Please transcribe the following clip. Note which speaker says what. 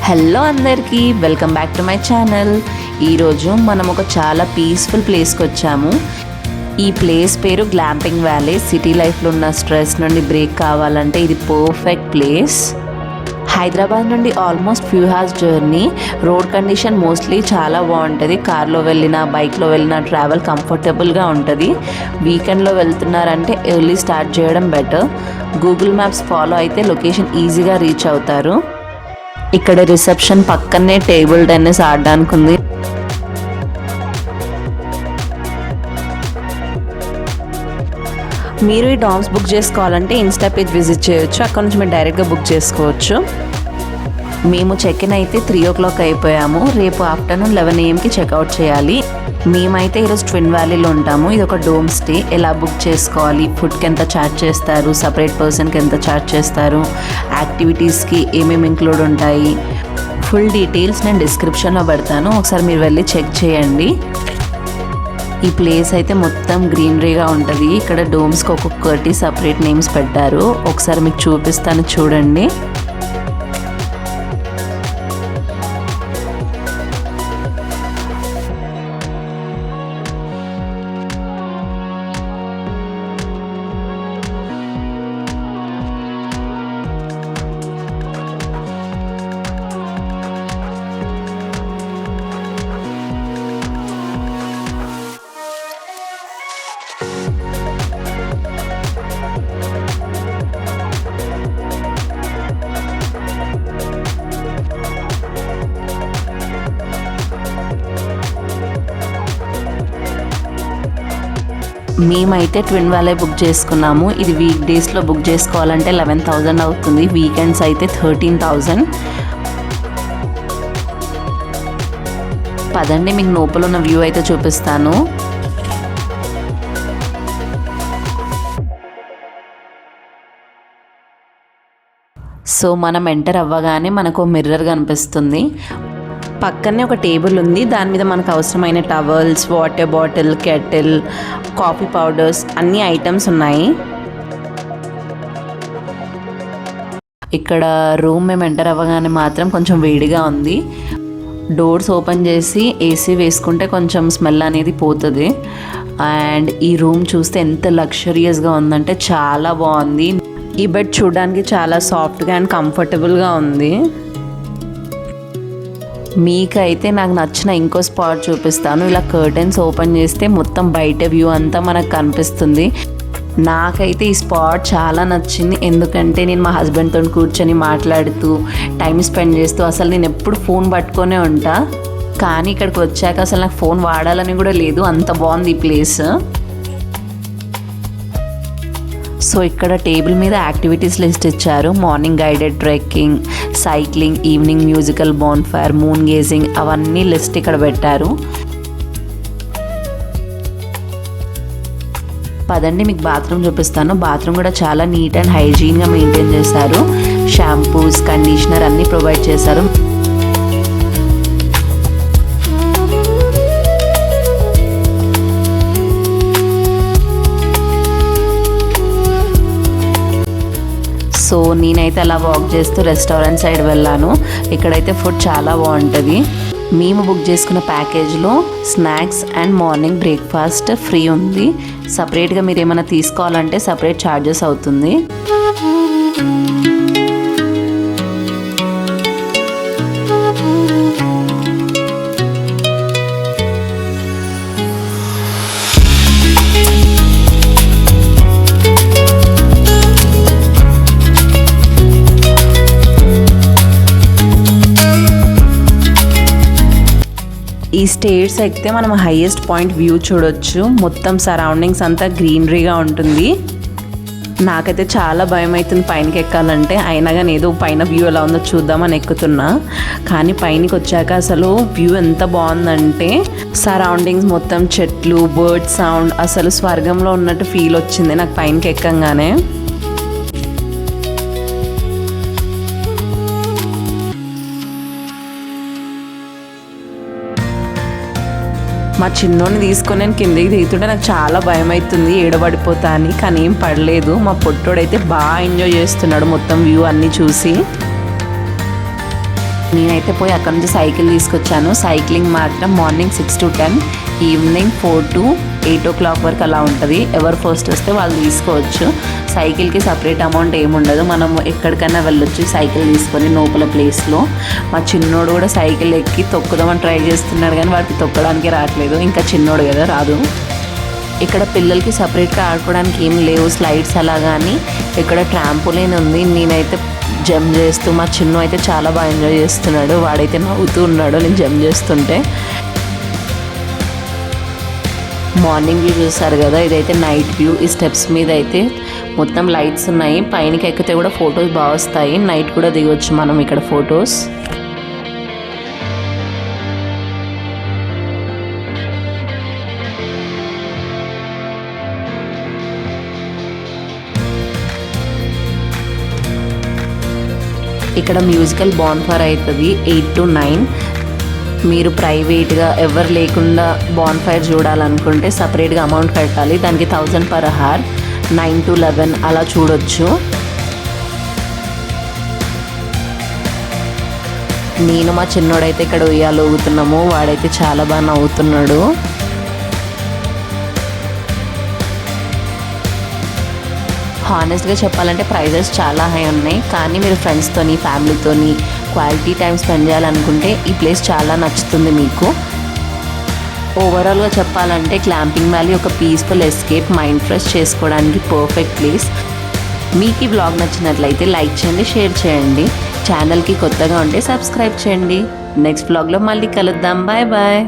Speaker 1: Hello అందరికీ welcome back to my channel. ఈరోజు మనం ఒక చాలా పీస్ఫుల్ ప్లేస్కి వచ్చాము. ఈ ప్లేస్ పేరు గ్లాంపింగ్ వ్యాలీ. సిటీ లైఫ్లో ఉన్న స్ట్రెస్ నుండి బ్రేక్ కావాలంటే ఇది పర్ఫెక్ట్ ప్లేస్. హైదరాబాద్ నుండి almost few hours journey. Road condition mostly చాలా బాగుంటుంది. కార్లో వెళ్ళినా బైక్లో వెళ్ళినా ట్రావెల్ కంఫర్టబుల్గా ఉంటుంది. వీకెండ్లో వెళ్తున్నారంటే ఎర్లీ స్టార్ట్ చేయడం బెటర్. గూగుల్ మ్యాప్స్ ఫాలో అయితే లొకేషన్ ఈజీగా రీచ్ అవుతారు. ఇక్కడ రిసెప్షన్ పక్కనే టేబుల్ టెన్నిస్ ఆడడానికి ఉంది. మీరు ఈ డామ్స్ బుక్ చేసుకోవాలంటే ఇన్స్టా పేజ్ విజిట్ చేయొచ్చు. అక్కడ నుంచి మీరు డైరెక్ట్గా బుక్ చేసుకోవచ్చు. మేము చెక్ ఇన్ అయితే 3 o'clock అయిపోయాము. రేపు ఆఫ్టర్నూన్ 11 AM చెక్అవుట్ చేయాలి. మేమైతే ఈరోజు ట్విన్ వ్యాలీలో ఉంటాము. ఇది ఒక డోమ్ స్టే. ఎలా బుక్ చేసుకోవాలి, ఫుడ్కి ఎంత ఛార్జ్ చేస్తారు, సపరేట్ పర్సన్కి ఎంత ఛార్జ్ చేస్తారు, యాక్టివిటీస్కి ఏమేమి ఇంక్లూడ్ ఉంటాయి, ఫుల్ డీటెయిల్స్ నేను డిస్క్రిప్షన్లో పెడతాను. ఒకసారి మీరు వెళ్ళి చెక్ చేయండి. ఈ ప్లేస్ అయితే మొత్తం గ్రీనరీగా ఉంటుంది. ఇక్కడ డోమ్స్కి ఒక్కొక్కటి సపరేట్ నేమ్స్ పెట్టారు. ఒకసారి మీకు చూపిస్తాను, చూడండి. మేమైతే ట్విన్ వ్యాలీ బుక్ చేసుకున్నాము. ఇది వీక్ డేస్లో బుక్ చేసుకోవాలంటే 11,000 అవుతుంది. వీకెండ్స్ అయితే 13,000. పదండి, మీకు లోపల ఉన్న వ్యూ అయితే చూపిస్తాను. సో మనం ఎంటర్ అవ్వగానే మనకు మిర్రర్ కనిపిస్తుంది. పక్కనే ఒక టేబుల్ ఉంది. దాని మీద మనకు అవసరమైన towels, water bottle, kettle, coffee powders అన్ని ఐటమ్స్ ఉన్నాయి. ఇక్కడ రూమ్ మేము ఎంటర్ అవ్వగానే మాత్రం కొంచెం వేడిగా ఉంది. డోర్స్ ఓపెన్ చేసి ఏసీ వేసుకుంటే కొంచెం స్మెల్ అనేది పోతుంది. అండ్ ఈ రూమ్ చూస్తే ఎంత లగ్జరియస్గా ఉందంటే చాలా బాగుంది. ఈ బెడ్ చూడడానికి చాలా సాఫ్ట్గా అండ్ కంఫర్టబుల్గా ఉంది. మీకైతే నాకు నచ్చిన ఇంకో స్పాట్ చూపిస్తాను. ఇలా కర్టెన్స్ ఓపెన్ చేస్తే మొత్తం బయట వ్యూ అంతా మనకు కనిపిస్తుంది. నాకైతే ఈ స్పాట్ చాలా నచ్చింది. ఎందుకంటే నేను మా హస్బెండ్తో కూర్చొని మాట్లాడుతూ టైం స్పెండ్ చేస్తూ అసలు నేను ఎప్పుడు ఫోన్ పట్టుకొనే ఉంటా. కానీ ఇక్కడికి వచ్చాక అసలు నాకు ఫోన్ వాడాలని కూడా లేదు. అంత బాగుంది ఈ ప్లేస్. సో ఇక్కడ టేబుల్ మీద యాక్టివిటీస్ లిస్ట్ ఇచ్చారు. Morning guided trekking, cycling, evening musical bonfire, moon gauging అవన్నీ లిస్ట్ ఇక్కడ పెట్టారు. పదండి, మీకు బాత్రూమ్ చూపిస్తాను. బాత్రూమ్ కూడా చాలా నీట్ అండ్ హైజీన్గా మెయింటైన్ చేశారు. షాంపూస్, కండిషనర్ అన్నీ ప్రొవైడ్ చేశారు. సో నేనైతే అలా వాక్ చేస్తూ రెస్టారెంట్ సైడ్ వెళ్ళాను. ఇక్కడైతే ఫుడ్ చాలా బాగుంటుంది. మేము బుక్ చేసుకున్న ప్యాకేజ్లో snacks and morning breakfast free ఉంది. సపరేట్గా మీరు ఏమైనా తీసుకోవాలంటే సపరేట్ ఛార్జెస్ అవుతుంది. ఈ స్టేర్స్ ఎక్కితే మనం హైయెస్ట్ పాయింట్ వ్యూ చూడొచ్చు. మొత్తం సరౌండింగ్స్ అంతా గ్రీనరీగా ఉంటుంది. నాకైతే చాలా భయం అవుతుంది పైనకి ఎక్కాలంటే. అయినా కానీ ఏదో పైన వ్యూ ఎలా ఉందో చూద్దామని ఎక్కుతున్నా. కానీ పైనకి వచ్చాక అసలు వ్యూ ఎంత బాగుందంటే సరౌండింగ్స్ మొత్తం చెట్లు, బర్డ్ సౌండ్, అసలు స్వర్గంలో ఉన్నట్టు ఫీల్ వచ్చింది నాకు పైనకి ఎక్కంగానే. మా చిన్నోని తీసుకొని నేను కిందకి దిగుతుంటే నాకు చాలా భయం అవుతుంది, ఏడబడిపోతా అని. కానీ ఏం పడలేదు. మా పొట్టోడైతే బాగా ఎంజాయ్ చేస్తున్నాడు మొత్తం వ్యూ అన్నీ చూసి. నేనైతే పోయి అక్కడ నుంచి సైకిల్ తీసుకొచ్చాను. సైక్లింగ్ మాత్రం morning 6 to 10, evening 4 to 8 o'clock వరకు అలా ఉంటుంది. ఎవరు ఫస్ట్ వస్తే వాళ్ళు తీసుకోవచ్చు. సైకిల్కి సపరేట్ అమౌంట్ ఏముండదు, మనం ఎక్కడికైనా వెళ్ళొచ్చు సైకిల్ తీసుకొని లోపల ప్లేస్లో. మా చిన్నోడు కూడా సైకిల్ ఎక్కి తొక్కుదామని ట్రై చేస్తున్నాడు కానీ వాడికి తొక్కడానికి రావట్లేదు, ఇంకా చిన్నోడు కదా రాదు. ఇక్కడ పిల్లలకి సపరేట్గా ఆడుకోవడానికి ఏం లేవు స్లైడ్స్ అలా, కానీ ఇక్కడ ట్రాంపోలిన్ ఉంది. నేనైతే జంప్ చేస్తూ, మా చిన్ను అయితే చాలా బాగా ఎంజాయ్ చేస్తున్నాడు, వాడైతే నవ్వుతూ ఉన్నాడు నేను జంప్ చేస్తుంటే. మార్నింగ్ వ్యూ చూసారు కదా, ఇదైతే నైట్ వ్యూ. ఈ స్టెప్స్ మీద అయితే మొత్తం లైట్స్ ఉన్నాయి, పైనకి ఎక్కితే కూడా ఫొటోస్ బాగా వస్తాయి. నైట్ కూడా దిగొచ్చు మనం ఇక్కడ ఫొటోస్. ఇక్కడ మ్యూజికల్ బాన్ఫైర్ అవుతుంది 8 to 9. మీరు ప్రైవేట్గా ఎవరు లేకుండా బాన్ఫైర్ చూడాలనుకుంటే సపరేట్గా అమౌంట్ కట్టాలి, దానికి 1000 per hour. 9 to 11 అలా చూడొచ్చు. నేను మా చిన్నోడైతే ఇక్కడ ఉయ్యాలు ఊగుతున్నాము, వాడైతే చాలా బాగా నవ్వుతున్నాడు. హానెస్ట్గా చెప్పాలంటే ప్రైజెస్ చాలా హై ఉన్నాయి, కానీ మీరు ఫ్రెండ్స్తోని ఫ్యామిలీతోని క్వాలిటీ టైం స్పెండ్ చేయాలనుకుంటే ఈ ప్లేస్ చాలా నచ్చుతుంది మీకు. ఓవరాల్గా చెప్పాలంటే క్లాంపింగ్ వ్యాలీ ఒక పీస్ఫుల్ ఎస్కేప్, మైండ్ ఫ్రెష్ చేసుకోవడానికి పర్ఫెక్ట్ ప్లేస్. మీకు ఈ బ్లాగ్ నచ్చినట్లయితే లైక్ చేయండి, షేర్ చేయండి. ఛానల్కి కొత్తగా ఉంటే సబ్స్క్రైబ్ చేయండి. నెక్స్ట్ బ్లాగ్లో మళ్ళీ కలుద్దాం. Bye bye.